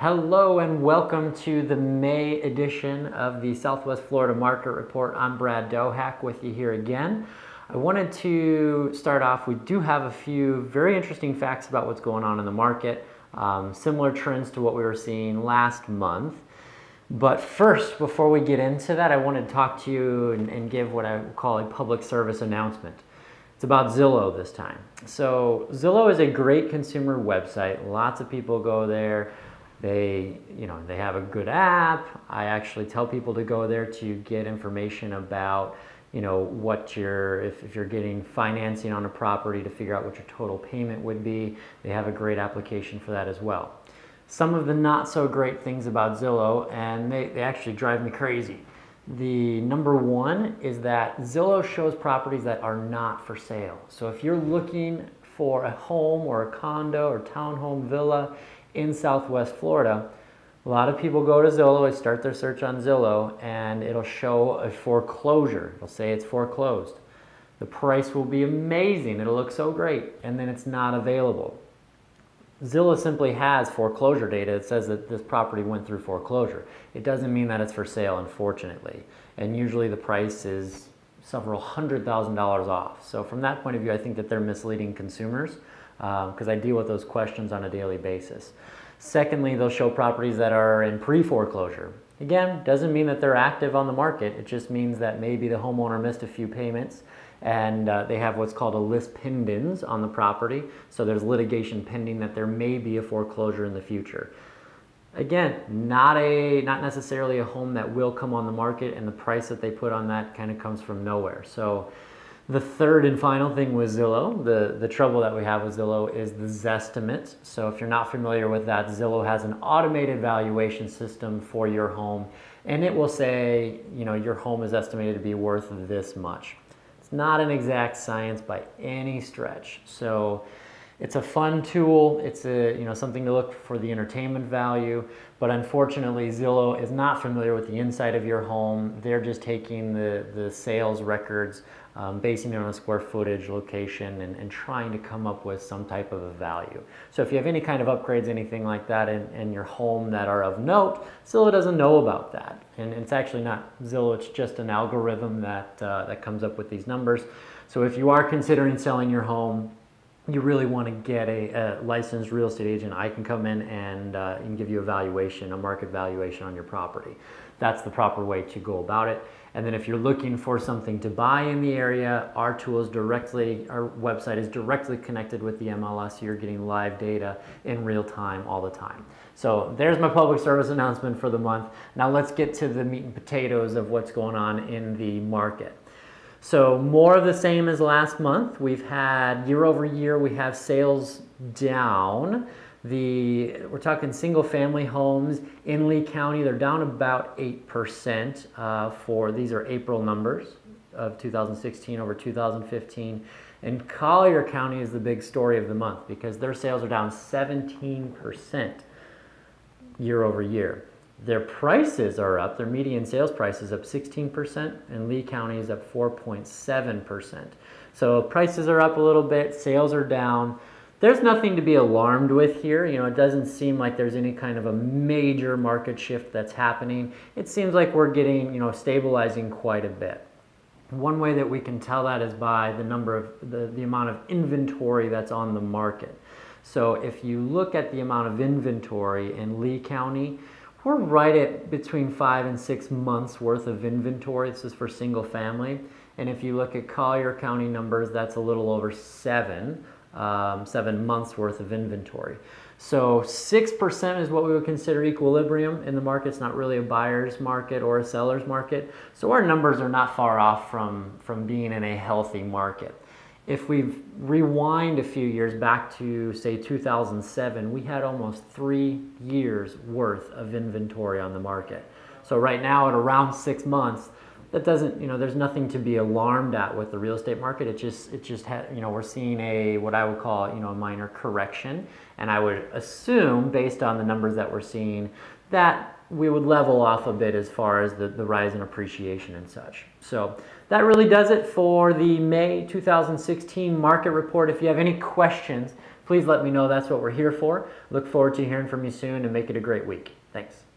Hello and welcome to the May edition of the Southwest Florida Market Report. I'm Brad Dohack with you here again. I wanted to start off, we do have a few very interesting facts about what's going on in the market, similar trends to what we were seeing last month. But first, before we get into that, I wanted to talk to you and give what I call a public service announcement. It's about Zillow this time. So Zillow is a great consumer website. Lots of people go there. They have a good app. I actually tell people to go there to get information about, what if you're getting financing on a property, to figure out what your total payment would be. They have a great application for that as well. Some of the not so great things about Zillow, and they actually drive me crazy. The number one is that Zillow shows properties that are not for sale. So if you're looking for a home or a condo or townhome villa in Southwest Florida, a lot of people go to Zillow, they start their search on Zillow, and it'll show a foreclosure. It'll say it's foreclosed. The price will be amazing. It'll look so great, and then it's not available. Zillow simply has foreclosure data. It says that this property went through foreclosure. It doesn't mean that it's for sale, unfortunately. And usually the price is several $100,000 off. So from that point of view, I think that they're misleading consumers because I deal with those questions on a daily basis. Secondly, they'll show properties that are in pre-foreclosure. Again, doesn't mean that they're active on the market. It just means that maybe the homeowner missed a few payments and they have what's called a lis pendens on the property. So there's litigation pending that there may be a foreclosure in the future. Again, not necessarily a home that will come on the market, and the price that they put on that kind of comes from nowhere. So the third and final thing with Zillow, the trouble that we have with Zillow is the Zestimate. So if you're not familiar with that, Zillow has an automated valuation system for your home, and it will say, your home is estimated to be worth this much. It's not an exact science by any stretch. So it's a fun tool. It's something to look for the entertainment value, but unfortunately Zillow is not familiar with the inside of your home. They're just taking the sales records, basing it on a square footage, location, and trying to come up with some type of a value. So if you have any kind of upgrades, anything like that in your home that are of note, Zillow doesn't know about that. And it's actually not Zillow, it's just an algorithm that comes up with these numbers. So if you are considering selling your home, you really want to get a licensed real estate agent. I can come in and give you a market valuation on your property. That's the proper way to go about it. And then if you're looking for something to buy in the area, our website is directly connected with the MLS. So you're getting live data in real time all the time. So there's my public service announcement for the month. Now let's get to the meat and potatoes of what's going on in the market. So more of the same as last month. We've had year over year, we have sales down. We're talking single family homes in Lee County. They're down about 8% these are April numbers of 2016 over 2015. And Collier County is the big story of the month because their sales are down 17% year over year. Their prices are up. Their median sales price is up 16%, and Lee County is up 4.7%. So prices are up a little bit, sales are down. There's nothing to be alarmed with here. It doesn't seem like there's any kind of a major market shift that's happening. It seems like we're getting, stabilizing quite a bit. One way that we can tell that is by the amount of inventory that's on the market. So if you look at the amount of inventory in Lee County, we're right at between 5 and 6 months worth of inventory. This is for single family. And if you look at Collier County numbers, that's a little over 7 months worth of inventory. So 6% is what we would consider equilibrium in the market. It's not really a buyer's market or a seller's market. So our numbers are not far off from being in a healthy market. If we rewind a few years back to, say, 2007, we had almost 3 years worth of inventory on the market. So right now at around 6 months, that doesn't, there's nothing to be alarmed at with the real estate market. We're seeing what I would call, a minor correction. And I would assume, based on the numbers that we're seeing, that we would level off a bit as far as the rise in appreciation and such. So that really does it for the May 2016 market report. If you have any questions, please let me know. That's what we're here for. Look forward to hearing from you soon, and make it a great week. Thanks.